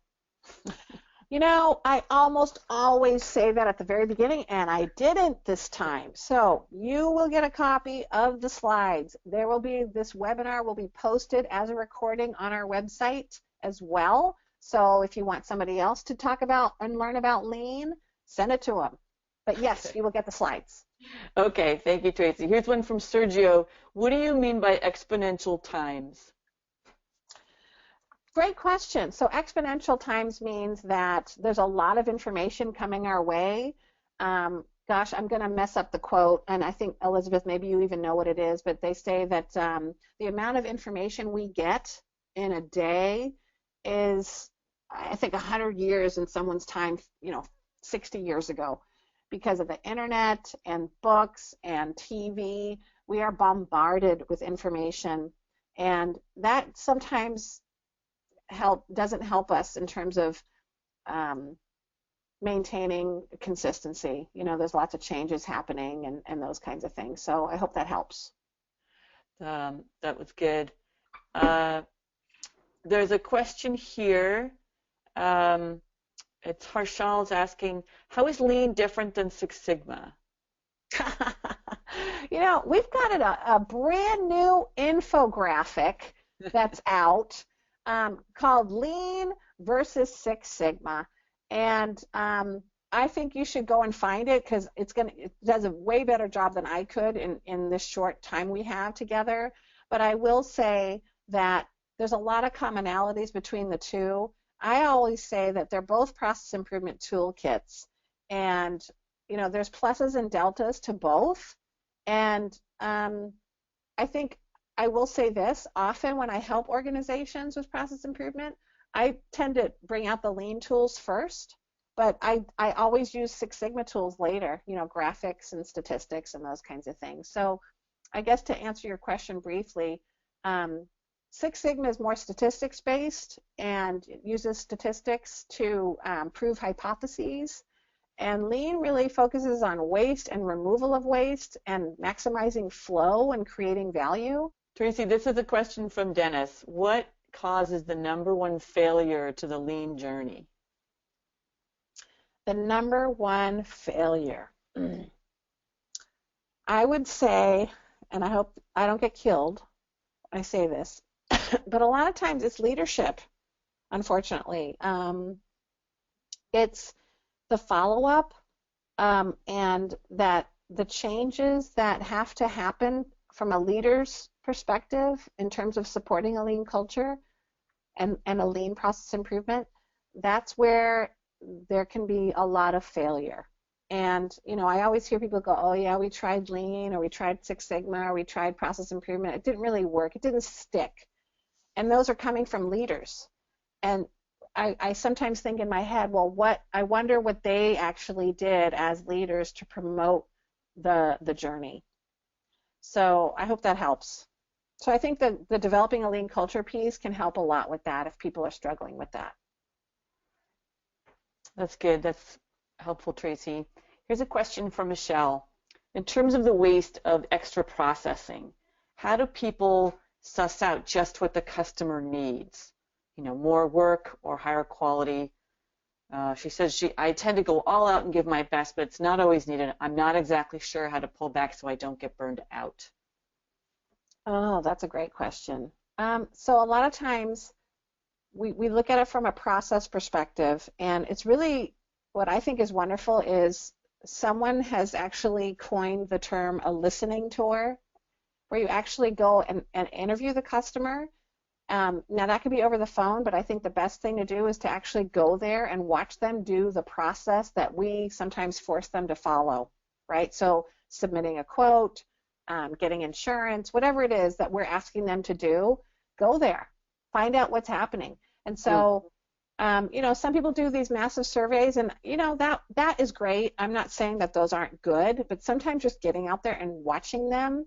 I almost always say that at the very beginning, and I didn't this time. So you will get a copy of the slides. This webinar will be posted as a recording on our website as well. So if you want somebody else to talk about and learn about lean, send it to them. But yes, you will get the slides. Okay, thank you, Tracy. Here's one from Sergio. What do you mean by exponential times? Great question. So exponential times means that there's a lot of information coming our way. Gosh, I'm going to mess up the quote, and I think, Elizabeth, maybe you even know what it is, but they say that the amount of information we get in a day is, I think, 100 years in someone's time, 60 years ago. Because of the internet and books and TV, we are bombarded with information, and that sometimes doesn't help us in terms of maintaining consistency. There's lots of changes happening and those kinds of things. So I hope that helps. That was good. There's a question here. It's Harshal's asking, how is Lean different than Six Sigma? We've got a brand new infographic that's out called Lean versus Six Sigma. And I think you should go and find it, because it does a way better job than I could in this short time we have together. But I will say that there's a lot of commonalities between the 2. I always say that they're both process improvement toolkits, and there's pluses and deltas to both. And I think I will say this, often when I help organizations with process improvement, I tend to bring out the lean tools first, but I always use Six Sigma tools later, graphics and statistics and those kinds of things. So I guess to answer your question briefly, Six Sigma is more statistics based and uses statistics to prove hypotheses, and Lean really focuses on waste and removal of waste and maximizing flow and creating value. Tracy, this is a question from Dennis. What causes the #1 failure to the Lean journey? The #1 failure. I would say, and I hope I don't get killed when I say this, but a lot of times it's leadership, unfortunately. It's the follow-up, and that the changes that have to happen from a leader's perspective in terms of supporting a lean culture and a lean process improvement, that's where there can be a lot of failure. And I always hear people go, oh yeah, we tried lean, or we tried Six Sigma, or we tried process improvement. It didn't really work. It didn't stick. And those are coming from leaders. And I sometimes think in my head, well, I wonder what they actually did as leaders to promote the journey. So I hope that helps. So I think that the developing a lean culture piece can help a lot with that if people are struggling with that. That's good. That's helpful, Tracy. Here's a question from Michelle. In terms of the waste of extra processing, how do people suss out just what the customer needs? You know, more work or higher quality? She says, I tend to go all out and give my best, but it's not always needed. I'm not exactly sure how to pull back so I don't get burned out. Oh, that's a great question. So a lot of times we look at it from a process perspective, and it's really what I think is wonderful is someone has actually coined the term a listening tour, where you actually go and interview the customer. Now that could be over the phone, but I think the best thing to do is to actually go there and watch them do the process that we sometimes force them to follow, right? So submitting a quote, getting insurance, whatever it is that we're asking them to do, go there, find out what's happening. And so, you know, some people do these massive surveys, and you know that is great. I'm not saying that those aren't good, but sometimes just getting out there and watching them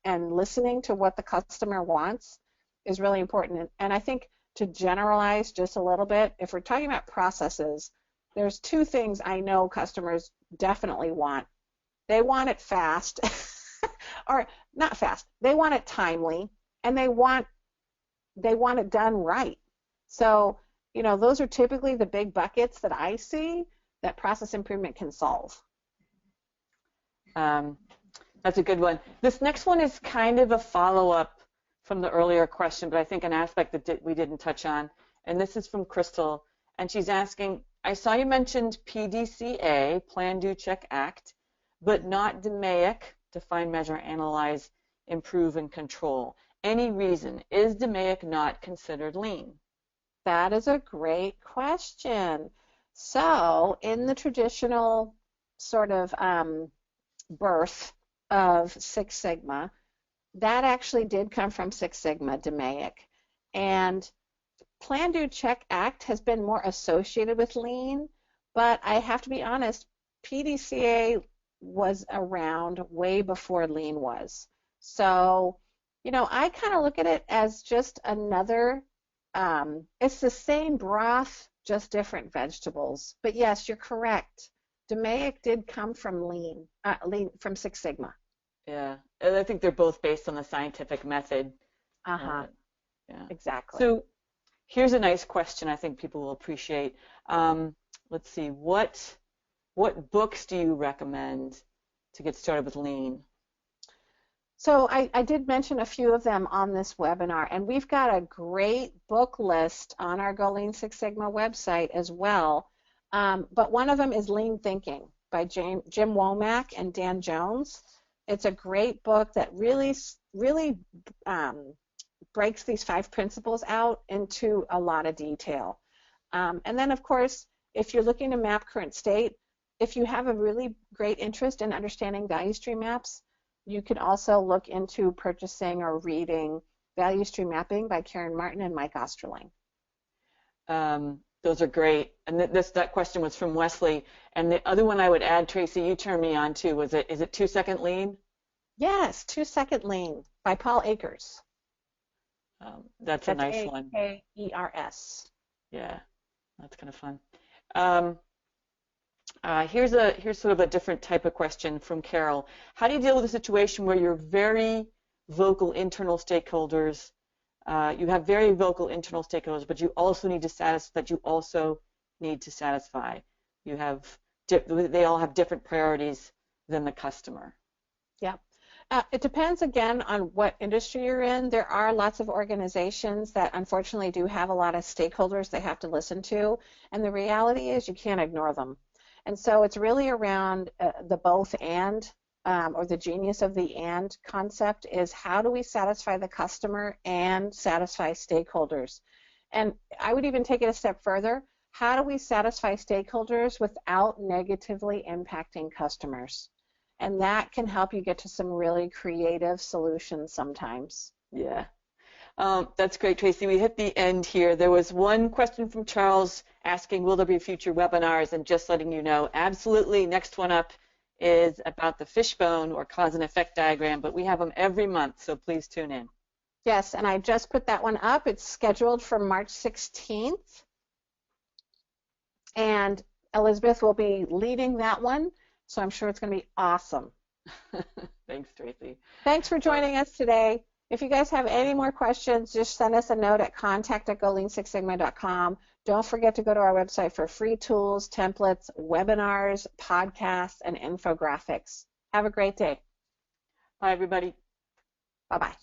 and listening to what the customer wants is really important. And I think to generalize just a little bit, if we're talking about processes, there's two things I know customers definitely want. They want it fast, or not fast. They want it timely, and they want it done right. So, you know, those are typically the big buckets that I see that process improvement can solve. That's a good one. This next one is kind of a follow-up from the earlier question, but I think an aspect that we didn't touch on. And this is from Crystal, and she's asking, I saw you mentioned PDCA, Plan, Do, Check, Act, but not DMAIC, Define, Measure, Analyze, Improve, and Control. Any reason? Is DMAIC not considered lean? That is a great question. So in the traditional sort of birth of Six Sigma, that actually did come from Six Sigma, DMAIC. And Plan, Do, Check, Act has been more associated with lean, but I have to be honest, PDCA was around way before lean was. So, you know, I kind of look at it as just another, it's the same broth, just different vegetables. But yes, you're correct. DMAIC did come from lean from Six Sigma. Yeah, and I think they're both based on the scientific method. Uh-huh. Yeah. Exactly. So here's a nice question I think people will appreciate. Let's see, what books do you recommend to get started with lean? So I did mention a few of them on this webinar, and we've got a great book list on our Go Lean Six Sigma website as well. But one of them is Lean Thinking by Jim Womack and Dan Jones. It's a great book that really breaks these 5 principles out into a lot of detail. And then, of course, if you're looking to map current state, if you have a really great interest in understanding value stream maps, you can also look into purchasing or reading Value Stream Mapping by Karen Martin and Mike Osterling. Those are great. And that question was from Wesley. And the other one I would add, Tracy, you turned me on to, is it 2 Second Lean? Yes, 2 Second Lean by Paul Akers. That's a nice one. A-K-E-R-S. Yeah, that's kind of fun. Here's sort of a different type of question from Carol. How do you deal with a situation where you're very vocal internal stakeholders? You have very vocal internal stakeholders, but you also need to satisfy. You have they all have different priorities than the customer. Yeah. It depends, again, on what industry you're in. There are lots of organizations that unfortunately do have a lot of stakeholders they have to listen to, and the reality is you can't ignore them. And so it's really around the both and, or the genius of the and concept is how do we satisfy the customer and satisfy stakeholders? And I would even take it a step further. How do we satisfy stakeholders without negatively impacting customers? And that can help you get to some really creative solutions sometimes. Yeah. That's great, Tracy. We hit the end here. There was one question from Charles asking, will there be future webinars? And just letting you know, absolutely. Next one up is about the fishbone or cause and effect diagram, but we have them every month, so please tune in. Yes, and I just put that one up. It's scheduled for March 16th. And Elizabeth will be leading that one, so I'm sure it's going to be awesome. Thanks, Tracy. Thanks for joining us today. If you guys have any more questions, just send us a note at contact@golean6sigma.com. Don't forget to go to our website for free tools, templates, webinars, podcasts, and infographics. Have a great day. Bye, everybody. Bye-bye.